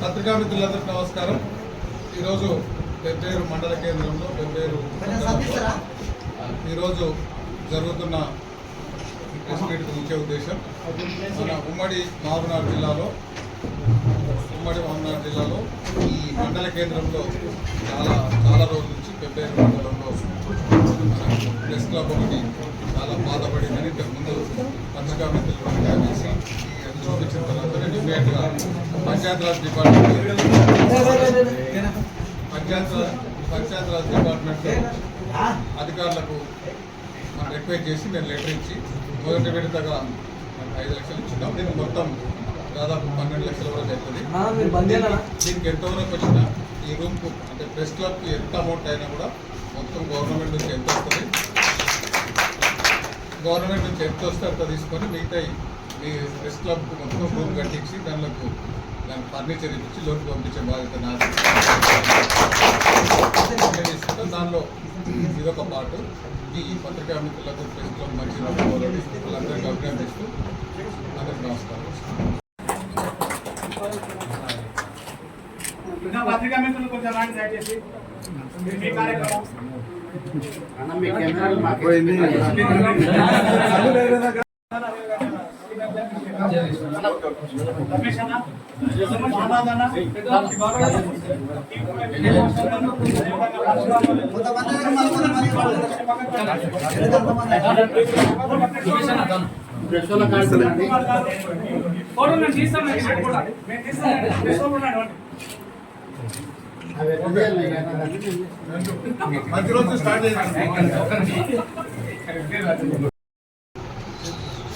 పత్రికా మిత్రులందరికీ నమస్కారం. ఈరోజు పెబ్బేరు మండల కేంద్రంలో పెబ్బేరు ఈరోజు జరుగుతున్న ప్రెస్ మీట్ ముఖ్య ఉద్దేశం మన ఉమ్మడి మహబూబ్నగర్ జిల్లాలో ఈ మండల కేంద్రంలో చాలా రోజుల నుంచి పెబ్బేరు మండలంలో ప్రెస్ క్లబ్ ఒకటి చాలా బాధపడిందని ఇంతకుముందు పత్రికా మిత్రులు కలిసి చూపించిన తర్వాత ఇమ్మీడియట్గా పంచాయతీరాజ్ డిపార్ట్మెంట్ అధికారులకు మనం రిక్వెస్ట్ చేసి నేను లెటర్ ఇచ్చి మొదటి విడతగా 5 లక్షలు ఇచ్చినాం. దీనికి మొత్తం దాదాపు 12 లక్షల వరకు అవుతుంది. దీనికి ఎంతవరకు వచ్చినా ఈ రూమ్కు అంటే ప్రెస్ క్లబ్కి ఎంత అమౌంట్ అయినా కూడా మొత్తం గవర్నమెంట్ నుంచి ఎంత వస్తుంది, గవర్నమెంట్ నుంచి ఎంత వస్తే అంత తీసుకొని మిగతా ఈ ప్రెస్ క్లబ్కు మొత్తం రూమ్ కట్టించి దానికి ఫర్నిచర్ ఇచ్చి లోన్కి పంపించే బాధ్యత నాది తీసుకుంటాం. దానిలో ఇదొక పాటు. ఈ పత్రికా మిత్రులకు ప్రెస్ క్లబ్ మంచి వాళ్ళందరికీ అభినందిస్తూ అందరికీ నమస్కారం. పత్రికా మిత్రులు కొంచెం దయచేసి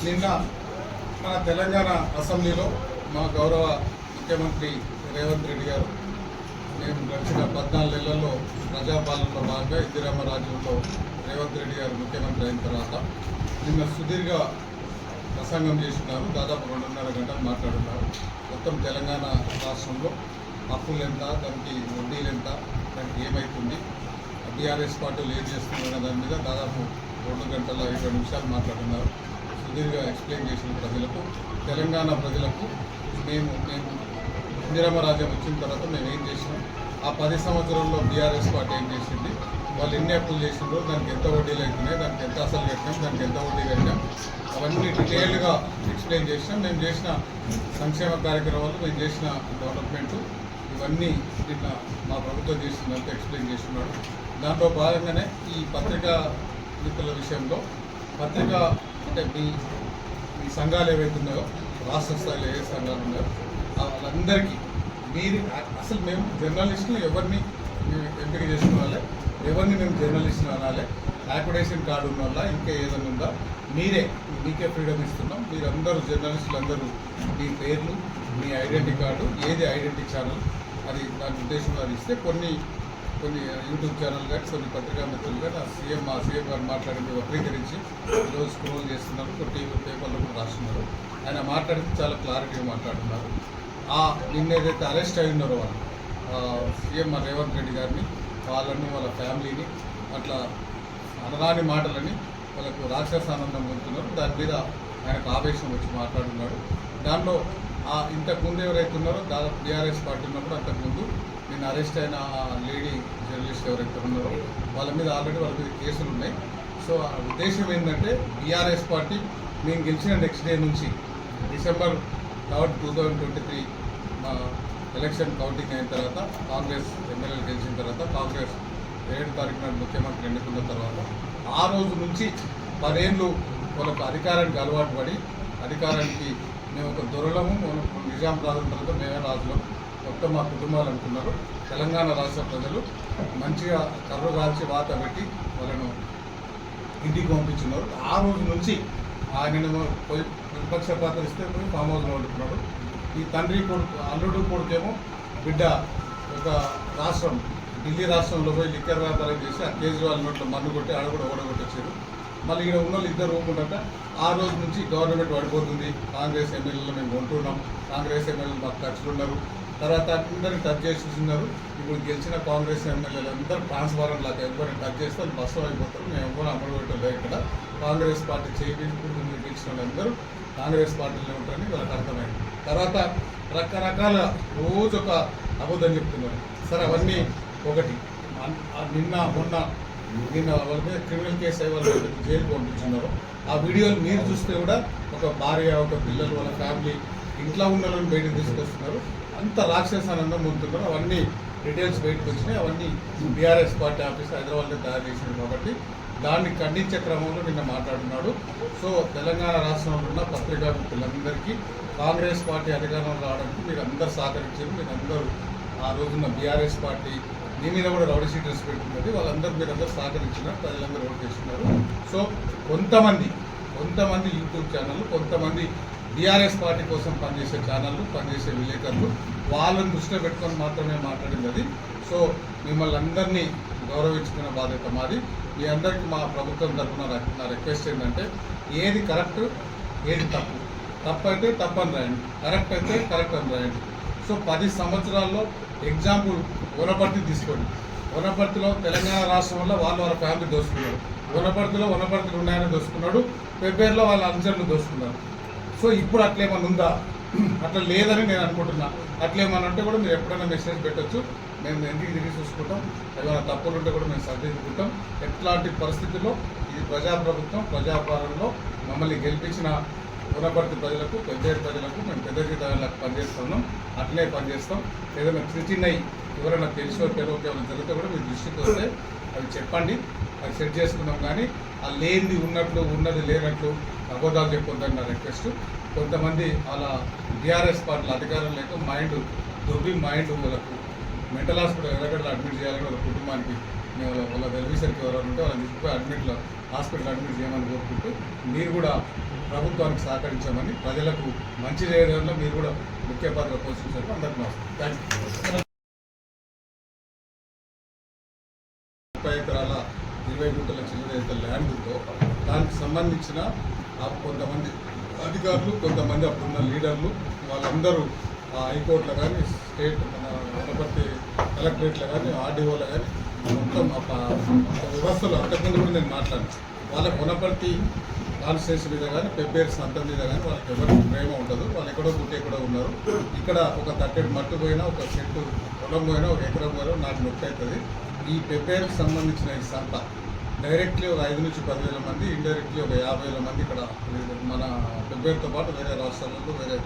నిన్న మన తెలంగాణ అసెంబ్లీలో మా గౌరవ ముఖ్యమంత్రి రేవంత్ రెడ్డి గారు మేము గడిచిన 14 నెలల్లో ప్రజాపాలనలో భాగంగా ఇందిరమ్మ రాజ్యంలో రేవంత్ రెడ్డి గారు ముఖ్యమంత్రి అయిన తర్వాత నిన్న సుదీర్ఘ ప్రసంగం చేస్తున్నారు. దాదాపు 2.5 గంటలు మాట్లాడుతున్నారు. మొత్తం తెలంగాణ రాష్ట్రంలో అప్పులు ఎంత, దానికి వడ్డీలు ఎంత, దానికి ఏమవుతుంది, బీఆర్ఎస్ పార్టీలు ఏం చేస్తున్నారనే దాని మీద దాదాపు 2 గంటల 20 నిమిషాలు మాట్లాడుతున్నారు. సుదీర్ఘ ఎక్స్ప్లెయిన్ చేసిన ప్రజలకు, తెలంగాణ ప్రజలకు మేము ఇందిరమ్మ రాజ్యం వచ్చిన తర్వాత మేము ఏం చేసినాం, ఆ 10 సంవత్సరాల్లో బీఆర్ఎస్ పార్టీ ఏం చేసింది, వాళ్ళు ఎన్ని అప్పులు చేసిండ్రో, దానికి ఎంత వడ్డీలు అవుతున్నాయి, దానికి ఎంత అసలు కట్టినాం, దానికి ఎంత వడ్డీ కట్టినాం, అవన్నీ డీటెయిల్గా ఎక్స్ప్లెయిన్ చేసినాం. మేము చేసిన సంక్షేమ కార్యక్రమాలు, మేము చేసిన డెవలప్మెంట్ ఇవన్నీ నిన్న మా ప్రభుత్వం చేసిందంతా ఎక్స్ప్లెయిన్ చేస్తున్నాడు. దాంట్లో భాగంగానే ఈ పత్రికా మిత్రుల విషయంలో పత్రికా అంటే మీ సంఘాలు ఏవైతే ఉన్నాయో, రాష్ట్ర స్థాయిలో ఏ సంఘాలు ఉన్నాయో వాళ్ళందరికీ మీరు అసలు మేము జర్నలిస్టులు ఎవరిని ఎంపిక చేసుకోవాలి, ఎవరిని మేము జర్నలిస్టులు అనాలి, యాక్రిడేషన్ కార్డు ఉన్న వల్ల ఇంకా ఏదైనా ఉందా, మీకే ఫ్రీడమ్ ఇస్తున్నాం. మీరందరూ జర్నలిస్టులు అందరూ మీ పేర్లు, మీ ఐడెంటిటీ కార్డు, ఏది ఐడెంటిటీ ఛానల్ అది దాని ఉద్దేశంలో అది ఇస్తే కొన్ని యూట్యూబ్ ఛానల్ కానీ కొన్ని పత్రికా మిత్రులు కానీ మా సీఎం గారు మాట్లాడింది వక్రీకరించి ఈరోజు స్క్రోల్ చేస్తున్నారు, టీవీ పేపర్లో కూడా రాస్తున్నారు. ఆయన మాట్లాడితే చాలా క్లారిటీగా మాట్లాడుతున్నారు. నిన్న ఏదైతే అరెస్ట్ అయి ఉన్నారో వాళ్ళు సీఎం రేవంత్ రెడ్డి గారిని, వాళ్ళని, వాళ్ళ ఫ్యామిలీని అట్లా అనరాని మాటలని వాళ్ళకు రాక్షసానందం పొందుతున్నారు. దాని మీద ఆయనకు ఆవేశం వచ్చి మాట్లాడుతున్నాడు. దాంట్లో ఇంతకుముందు ఎవరైతే ఉన్నారో దాదాపు బీఆర్ఎస్ పార్టీ ఉన్నప్పుడు అంతకుముందు నిన్న అరెస్ట్ అయిన లేడీ జర్నలిస్ట్ ఎవరైతే ఉన్నారో వాళ్ళ మీద ఆల్రెడీ వాళ్ళ మీద కేసులు ఉన్నాయి. సో ఆ ఉద్దేశం ఏంటంటే బీఆర్ఎస్ పార్టీ మేము గెలిచిన నెక్స్ట్ డే నుంచి December 3, 2023 మా ఎలక్షన్ కౌంటింగ్ అయిన తర్వాత కాంగ్రెస్ ఎమ్మెల్యేలు గెలిచిన తర్వాత కాంగ్రెస్ 7వ తారీఖు నాడు ముఖ్యమంత్రి ఎన్నుకున్న తర్వాత ఆ రోజు నుంచి 10 ఏళ్ళు వాళ్ళకు అధికారానికి అలవాటు పడి అధికారానికి మేము ఒక దొరలము, నిజాం రాజుల తర్వాత మేమే రాజులం, మొత్తం మా కుటుంబాలు అనుకున్నారు. తెలంగాణ రాష్ట్ర ప్రజలు మంచిగా కర్రు కాల్చి వాత పెట్టి వాళ్ళను ఇంటికి పంపించున్నారు. ఆ రోజు నుంచి ఆయన పోయి విపక్ష పాత్ర ఇస్తే పోయి ఫామ్ హౌస్లో వండుకున్నాడు. ఈ తండ్రి కొడుకు అల్లుడు కొడుకేమో బిడ్డ ఒక రాష్ట్రం ఢిల్లీ రాష్ట్రంలో పోయి లిక్కర్ వ్యాపారం చేసి ఆ కేజ్రీవాల్ నోట్లో మన్ను కొట్టి ఆడ కూడా ఓడగొట్టొచ్చారు. మళ్ళీ ఇక్కడ ఉన్న వాళ్ళు ఇద్దరు ఊరుకుంటాక ఆ రోజు నుంచి గవర్నమెంట్ పడిపోతుంది, కాంగ్రెస్ ఎమ్మెల్యేలు మేము కొంటున్నాం, కాంగ్రెస్ ఎమ్మెల్యేలు మాకు ఖర్చులు ఉన్నారు, తర్వాత అందరిని టచ్ చేసి చూస్తున్నారు. ఇప్పుడు గెలిచిన కాంగ్రెస్ ఎమ్మెల్యేలు అందరూ ట్రాన్స్ఫార్మర్ లాగా ఎవరిని టచ్ చేస్తే వాళ్ళు బస్సు అయిపోతారు. మేము ఎవరు అమలు పెట్టలేదు. ఇక్కడ కాంగ్రెస్ పార్టీ చేయించుకుంటూ గెలిచిన వాళ్ళందరూ కాంగ్రెస్ పార్టీలో ఉంటారని వాళ్ళకి అర్థమైంది. తర్వాత రకరకాల రోజు ఒక అబద్ధం చెప్తున్నారు. సరే అవన్నీ ఒకటి. నిన్న వాళ్ళ మీద క్రిమినల్ కేసు అయ్యి వాళ్ళు జైలుకు పంపించున్నారు. ఆ వీడియోలు మీరు చూస్తే కూడా ఒక భార్య, ఒక పిల్లలు, వాళ్ళ ఫ్యామిలీ ఇంట్లో ఉన్న వాళ్ళని బయటకు తీసుకొస్తున్నారు. అంత రాక్షసానందం పొందుతున్నారు. అవన్నీ డీటెయిల్స్ బయటకు వచ్చినాయి. అవన్నీ బీఆర్ఎస్ పార్టీ ఆఫీస్ హైదరాబాద్లో తయారు చేసింది కాబట్టి దాన్ని ఖండించే క్రమంలో నిన్న మాట్లాడుతున్నాడు. సో తెలంగాణ రాష్ట్రంలో ఉన్న పత్రికా మిత్రులందరికీ కాంగ్రెస్ పార్టీ అధికారంలో రావడానికి మీరు అందరూ సహకరించారు. మీరు అందరూ ఆ రోజున్న బీఆర్ఎస్ పార్టీ మీ మీద కూడా రౌడీ షీటర్స్ పెట్టుకున్నది. మీరందరూ సహకరించినారు, ప్రజలందరూ ఓటు చేస్తున్నారు. సో కొంతమంది యూట్యూబ్ ఛానళ్ళు, కొంతమంది బీఆర్ఎస్ పార్టీ కోసం పనిచేసే ఛానళ్ళు, పనిచేసే విలేకరులు వాళ్ళని దృష్టిలో పెట్టుకొని మాత్రమే మాట్లాడింది అది. సో మిమ్మల్ని అందరినీ గౌరవించుకునే బాధ్యత మాది. మీ అందరికీ మా ప్రభుత్వం తరఫున నా రిక్వెస్ట్ ఏంటంటే ఏది కరెక్ట్, ఏది తప్పు. తప్పు అయితే తప్పు అని రాయండి, కరెక్ట్ అయితే కరెక్ట్ అని రాయండి. సో 10 సంవత్సరాల్లో ఎగ్జాంపుల్ వనపర్తి తీసుకోండి. వనపర్తిలో తెలంగాణ రాష్ట్రంలో వాళ్ళ ఫ్యామిలీ దోసుకున్నారు. వనపర్తిలో ఉన్నాయని దోసుకున్నాడు. పెబ్బేరులో వాళ్ళ అనుచరులు దోసుకున్నారు. సో ఇప్పుడు అట్లేమన్నా ఉందా? అట్లా లేదని నేను అనుకుంటున్నా. అట్లేమన్నా ఉంటే కూడా మీరు ఎప్పుడైనా మెసేజ్ పెట్టచ్చు. మేము ఇంటికి తిరిగి చూసుకుంటాం. ఏమైనా తప్పులు ఉంటే కూడా మేము సరిదిద్దుకుంటాం. ఎట్లాంటి పరిస్థితుల్లో ఇది ప్రజాప్రభుత్వం, ప్రజాపాలనలో మమ్మల్ని గెలిపించిన వనపర్తి ప్రజలకు, పెద్దేరు ప్రజలకు మేము పెద్ద జీతాలకు పనిచేస్తున్నాం. అట్లే పనిచేస్తాం. ఏదైనా చిన్నవి ఎవరైనా తెలిసో తెలియక ఏమైనా జరిగితే కూడా మీ దృష్టికి వస్తే అవి చెప్పండి, అది సెట్ చేసుకున్నాం. కానీ ఆ లేనిది ఉన్నట్లు, ఉన్నది లేనట్లు అబద్ధాలు చెప్పొద్దని నా రిక్వెస్ట్. కొంతమంది అలా బీఆర్ఎస్ పార్టీల అధికారం లేక మైండ్ వాళ్ళకు మెంటల్ హాస్పిటల్ ఎక్కడెక్కడ అడ్మిట్ చేయాలని వాళ్ళ కుటుంబానికి వాళ్ళ వెల్విసరికి ఎవరైనా ఉంటే వాళ్ళని తీసుకుపోయి హాస్పిటల్ అడ్మిట్ చేయమని కోరుకుంటూ మీరు కూడా ప్రభుత్వానికి సహకరించామని, ప్రజలకు మంచి చేయడంలో మీరు కూడా ముఖ్య పాత్ర పోషించారు. అందరికీ నమస్కారం. Thank you. 30 ఎకరాల 20 గుంటల చిల్లర ల్యాండ్తో దానికి సంబంధించిన కొంతమంది అధికారులు, కొంతమంది అప్పుడున్న లీడర్లు వాళ్ళందరూ హైకోర్టులో కానీ, స్టేట్ మన వనపర్తి కలెక్టరేట్లో కానీ, ఆర్డీఓలో కానీ మొత్తం వ్యవస్థలు అంతకుముందు కూడా నేను మాట్లాడాను. వాళ్ళకి వనపర్తి కాన్స్టిట్యూన్సీ మీద కానీ, పెబ్బేరు సంత మీద కానీ వాళ్ళకి ఎవరికి ప్రేమ ఉండదు. వాళ్ళు ఎక్కడో పుట్టి ఎక్కడో ఉన్నారు. ఇక్కడ ఒక 30 మట్టు పోయినా, ఒక చెట్టు పొలం పోయినా, ఒక ఎకరం పోయినా నాకు నొప్పి అవుతుంది. ఈ పెబ్బేరుకు సంబంధించిన ఈ సంత డైరెక్ట్లీ ఒక 5 నుంచి 10,000 మంది, ఇండైరెక్ట్లీ ఒక 50,000 మంది ఇక్కడ మన పెబ్బేరుతో పాటు వేరే రాష్ట్రాలలో, వేరే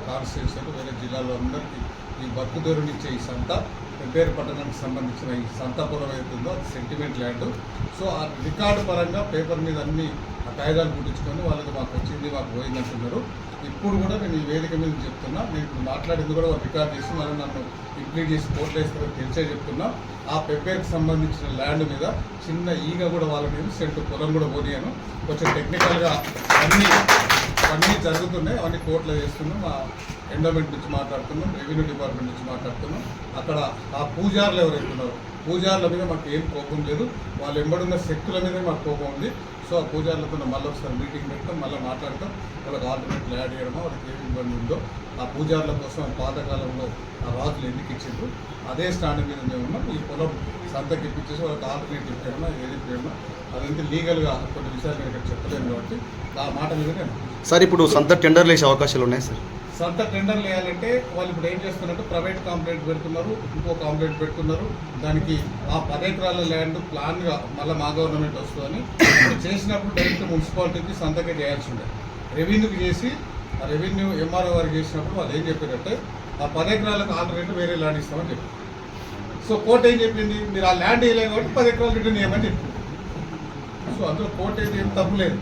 కాన్స్టిట్యూన్సీలు, వేరే జిల్లాలో అందరికీ ఈ బతుకుదొరునిచ్చే ఈ సంత పెబ్బేరు పట్టణానికి సంబంధించిన ఈ సంత పొలం అవుతుందో అది సెంటిమెంట్ ల్యాండ్. సో ఆ రికార్డు పరంగా పేపర్ మీద అన్ని ఆ కాగితాలు పుట్టించుకొని వాళ్ళకి మాకు వచ్చింది, మాకు పోయింది అంటున్నారు. ఇప్పుడు కూడా నేను ఈ వేదిక మీద చెప్తున్నా, నేను ఇప్పుడు మాట్లాడింది కూడా వాళ్ళు రికార్డ్ చేసి మళ్ళీ నన్ను ఇంప్లీట్ చేసి కోర్టులో వేస్తారని తెలిసే చెప్తున్నా. ఆ పెబ్బేరుకి సంబంధించిన ల్యాండ్ మీద చిన్న ఈగ కూడా వాళ్ళ మీద సెంటు పొలం కూడా పోనీయాను. కొంచెం టెక్నికల్గా అన్నీ జరుగుతున్నాయి. అవన్నీ కోర్టులో చేస్తున్నాం. మా ఎండోమెంట్ నుంచి మాట్లాడుతున్నాం, రెవెన్యూ డిపార్ట్మెంట్ నుంచి మాట్లాడుతున్నాం. అక్కడ ఆ పూజారులు ఎవరైతే ఉన్నారో పూజారుల మీద మాకు ఏం కోపం లేదు. వాళ్ళు ఎంబడున్న శక్తుల మీదే మాకు కోపం ఉంది. సో ఆ పూజారులతో మళ్ళీ ఒకసారి మీటింగ్ పెడతాం, మళ్ళీ మాట్లాడతాం. వాళ్ళకి ఆల్టర్నేట్లు యాడ్ చేయడమో, వాళ్ళకి ఏమి ఇబ్బంది ఉందో, ఆ పూజారుల కోసం పాతకాలంలో ఆ రాజులు ఎందుకు ఇచ్చిండ్రు అదే స్టాండ్ మీద మేము ఉన్నాం. ఈ పొలం సంతకి ఇప్పించేసి వాళ్ళకి ఆల్టర్నేట్ ఇప్పామో, ఏది ఇప్పామో అదంతా లీగల్గా కొన్ని విషయాలు నేను ఇక్కడ చెప్పలేను కాబట్టి ఆ మాట మీద నేను సార్ ఇప్పుడు సంత టెండర్లు వేసే అవకాశాలు ఉన్నాయి సార్. సంత టెండర్లు వేయాలంటే వాళ్ళు ఇప్పుడు ఏం చేస్తున్నారంటే ప్రైవేట్ కాంప్లైంట్ పెడుతున్నారు, ఇంకో కాంప్లైంట్ పెడుతున్నారు. దానికి ఆ 10 ఎకరాల ల్యాండ్ ప్లాన్గా మళ్ళీ మా గవర్నమెంట్ వస్తుందని చేసినప్పుడు డైరెక్ట్ మున్సిపాలిటీకి సంతకే చేయాల్సి ఉండే. రెవెన్యూకి చేసి ఆ రెవెన్యూ ఎంఆర్ఓ వారికి చేసినప్పుడు వాళ్ళు ఏం చెప్పారంటే ఆ 10 ఎకరాలకు ఆల్టర్నేటివ్ వేరే ల్యాండ్ ఇస్తామని చెప్పారు. సో కోర్టు ఏం చెప్పింది, మీరు ఆ ల్యాండ్ వేయలేదు కాబట్టి 10 ఎకరాలు రిటర్న్ చేయమని చెప్పింది. సో అందులో కోర్టు అయితే ఏం తప్పు లేదు.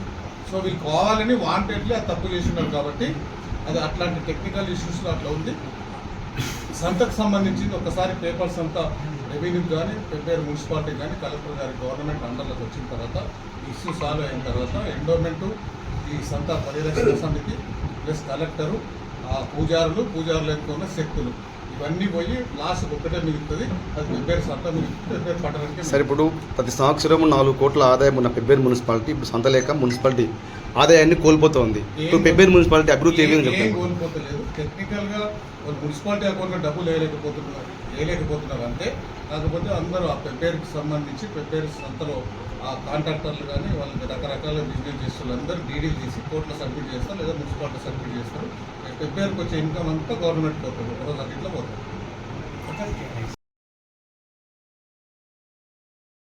సో వీళ్ళు కావాలని వాంటెడ్లీ అది తప్పు చేస్తున్నారు కాబట్టి అది అట్లాంటి టెక్నికల్ ఇష్యూస్లో అట్లా ఉంది. సంతకు సంబంధించింది ఒకసారి పేపర్స్ అంతా రెవెన్యూ కానీ, పెబ్బేరు మున్సిపాలిటీ కానీ, కలెక్టర్ గారి గవర్నమెంట్ అండర్లోకి వచ్చిన తర్వాత ఇష్యూ సాల్వ్ అయిన తర్వాత ఎండోమెంటు, ఈ సంత పరిరక్షణ సమితి ప్లస్ కలెక్టరు, ఆ పూజారులు ఎక్కువ శక్తులు ఇవన్నీ పోయి లాస్ట్ ఒక్కటే మిగులుతుంది. అది పెబ్బేరు సంత మిగులుతుంది, పెబ్బేరు పట్టణానికి. సార్ ఇప్పుడు ప్రతి సంవత్సరం 4 కోట్ల ఆదాయం ఉన్న పెబ్బేరు మున్సిపాలిటీ ఇప్పుడు సంత లేక మున్సిపాలిటీ ఆదాయాన్ని కోల్పోతుంది. ఇప్పుడు పెబ్బేరు మున్సిపాలిటీ అభివృద్ధి ఏం కోల్పోతలేదు. టెక్నికల్గా వాళ్ళు మున్సిపాలిటీ అకౌంట్లో డబ్బులు వేయలేకపోతున్నారు. వేయలేకపోతున్నారు అంతే. కాకపోతే అందరూ ఆ పెబ్బేరుకి సంబంధించి పెబ్బేరు సంతలో ఆ కాంట్రాక్టర్లు కానీ వాళ్ళకి రకరకాల బిజినెస్ చేస్తున్న అందరూ డీడీలు తీసి కోర్టులో సబ్మిట్ చేస్తారు లేదా మున్సిపాలిటీ సబ్మిట్ చేస్తారు. పెబ్బేరుకి వచ్చే ఇన్కమ్ అంతా గవర్నమెంట్ పోతుంది, రోజు అట్లా పోతుంది.